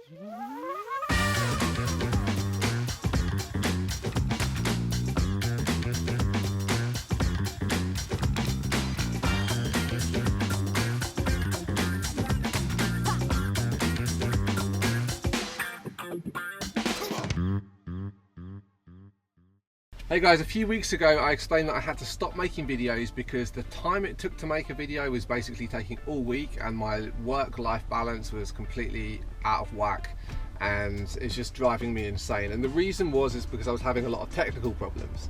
Hey guys, a few weeks ago I explained that I had to stop making videos because the time it took to make a video was basically taking all week and my work-life balance was completely out of whack and it's just driving me insane. And the reason is because I was having a lot of technical problems.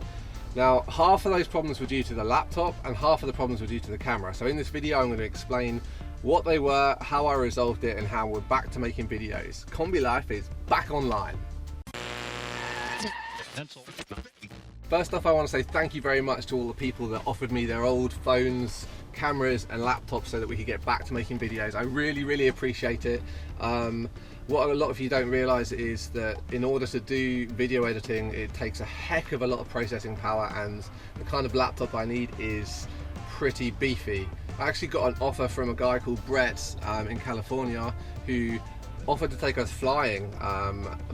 Now, half of those problems were due to the laptop and half of the problems were due to the camera. So in this video I'm going to explain what they were, how I resolved it, and how we're back to making videos. KOMBI Life is back online. First off, I want to say thank you very much to all the people that offered me their old phones, cameras and laptops so that we could get back to making videos. I really appreciate it. What a lot of you don't realise is that in order to do video editing, it takes a heck of a lot of processing power, and the kind of laptop I need is pretty beefy. I actually got an offer from a guy called Brett in California who offered to take us flying,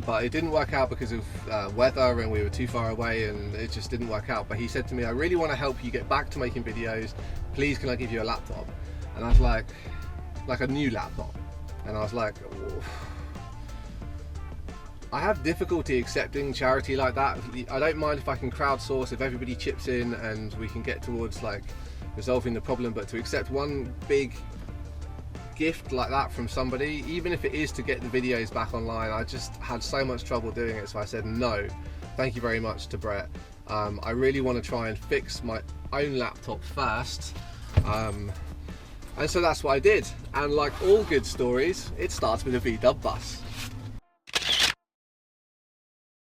but it didn't work out because of weather and we were too far away and it just didn't work out. But he said to me, I really want to help you get back to making videos, please can I give you a laptop? And I was like a new laptop, and I was like, oof. I have difficulty accepting charity like that. I don't mind if I can crowdsource, if everybody chips in and we can get towards like resolving the problem, but to accept one big gift like that from somebody, even if it is to get the videos back online, I just had so much trouble doing it. So I said no, thank you very much to Brett. I really want to try and fix my own laptop first, and so that's what I did. And like all good stories, it starts with a VW bus.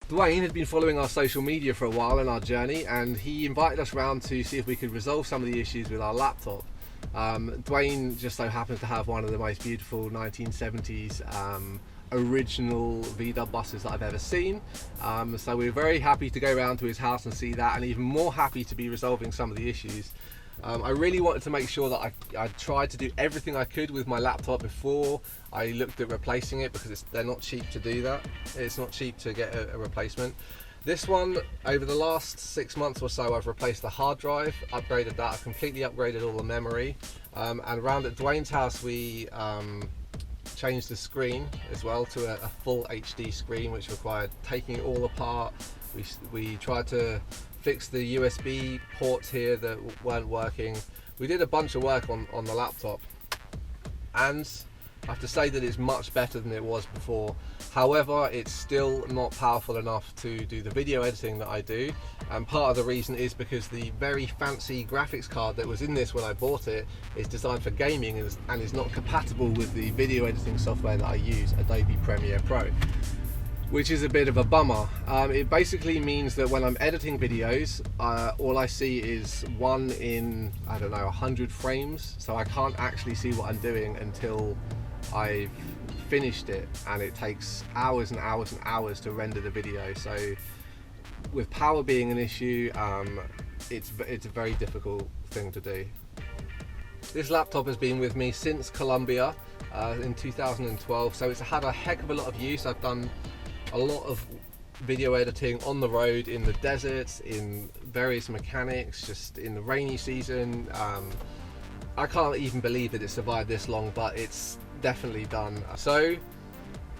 Dwayne had been following our social media for a while in our journey, and he invited us round to see if we could resolve some of the issues with our laptop. Dwayne just so happens to have one of the most beautiful 1970s original VW buses that I've ever seen, so we're very happy to go around to his house and see that, and even more happy to be resolving some of the issues. I really wanted to make sure that I tried to do everything I could with my laptop before I looked at replacing it, because they're not cheap to do that. It's not cheap to get a replacement. This one, over the last 6 months or so, I've replaced the hard drive, upgraded that, I've completely upgraded all the memory, and around at Dwayne's house we changed the screen as well to a full HD screen, which required taking it all apart. We tried to fix the USB ports here that weren't working. We did a bunch of work on the laptop, and I have to say that it's much better than it was before. However, it's still not powerful enough to do the video editing that I do, and part of the reason is because the very fancy graphics card that was in this when I bought it is designed for gaming and is not compatible with the video editing software that I use, Adobe Premiere Pro, which is a bit of a bummer. It basically means that when I'm editing videos, all I see is 1 in, I don't know, 100 frames, so I can't actually see what I'm doing until I've finished it, and it takes hours and hours and hours to render the video. So with power being an issue, it's a very difficult thing to do. This laptop has been with me since Colombia in 2012, so it's had a heck of a lot of use. I've done a lot of video editing on the road, in the desert, in various mechanics, just in the rainy season. I can't even believe that it survived this long, but it's definitely done. So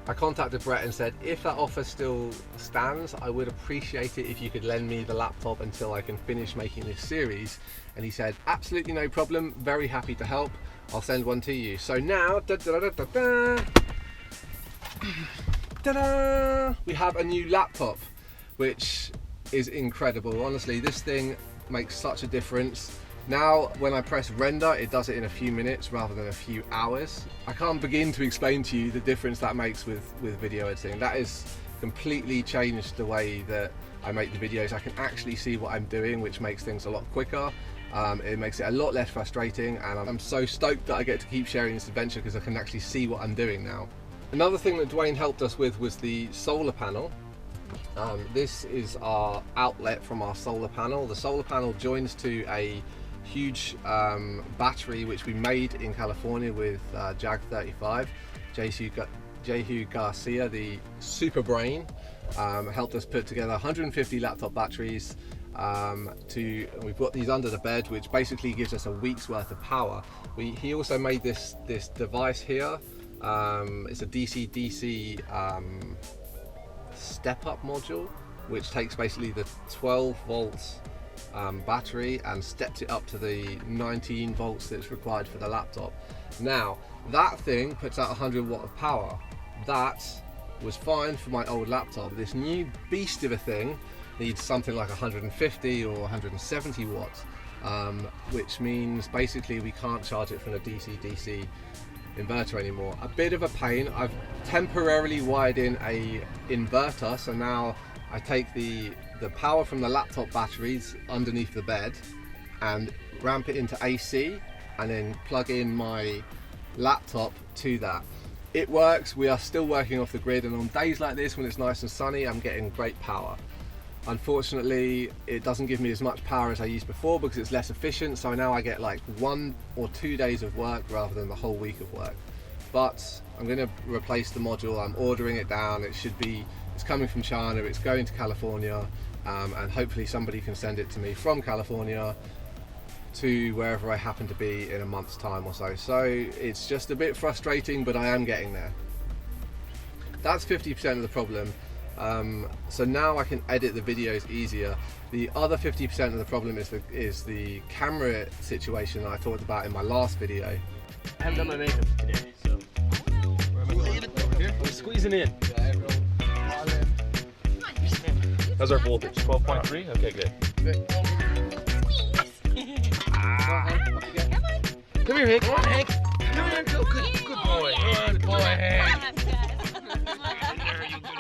I contacted Brett and said, if that offer still stands, I would appreciate it if you could lend me the laptop until I can finish making this series. And he said, absolutely no problem, very happy to help, I'll send one to you. So now, ta-da! We have a new laptop, which is incredible. Honestly, this thing makes such a difference. Now, when I press render, it does it in a few minutes rather than a few hours. I can't begin to explain to you the difference that makes with video editing. That has completely changed the way that I make the videos. I can actually see what I'm doing, which makes things a lot quicker. It makes it a lot less frustrating, and I'm so stoked that I get to keep sharing this adventure because I can actually see what I'm doing now. Another thing that Dwayne helped us with was the solar panel. This is our outlet from our solar panel. The solar panel joins to a huge battery which we made in California with Jag 35, Jehu Garcia, the super brain, helped us put together 150 laptop batteries. We've got these under the bed, which basically gives us a week's worth of power. He also made this device here. It's a DC-DC step-up module, which takes basically the 12 volts battery and steps it up to the 19 volts that's required for the laptop. Now that thing puts out 100 watt of power. That was fine for my old laptop. This new beast of a thing needs something like 150 or 170 watts, which means basically we can't charge it from a DC-DC inverter anymore. A bit of a pain. I've temporarily wired in a inverter, so now I take the power from the laptop batteries underneath the bed and ramp it into AC and then plug in my laptop to that. It works. We are still working off the grid, and on days like this when it's nice and sunny, I'm getting great power. Unfortunately, it doesn't give me as much power as I used before because it's less efficient, so now I get like 1 or 2 days of work rather than the whole week of work. But I'm going to replace the module. I'm ordering it down. It's coming from China, it's going to California, and hopefully somebody can send it to me from California to wherever I happen to be in a month's time or so. So it's just a bit frustrating, but I am getting there. That's 50% of the problem. So now I can edit the videos easier. The other 50% of the problem is the camera situation that I talked about in my last video. I haven't done my makeup today, so we're squeezing in. How's our voltage? 12.3? Okay, good. Come here, Hank. Come on, Hank. Come here, good boy. Good boy, Hank.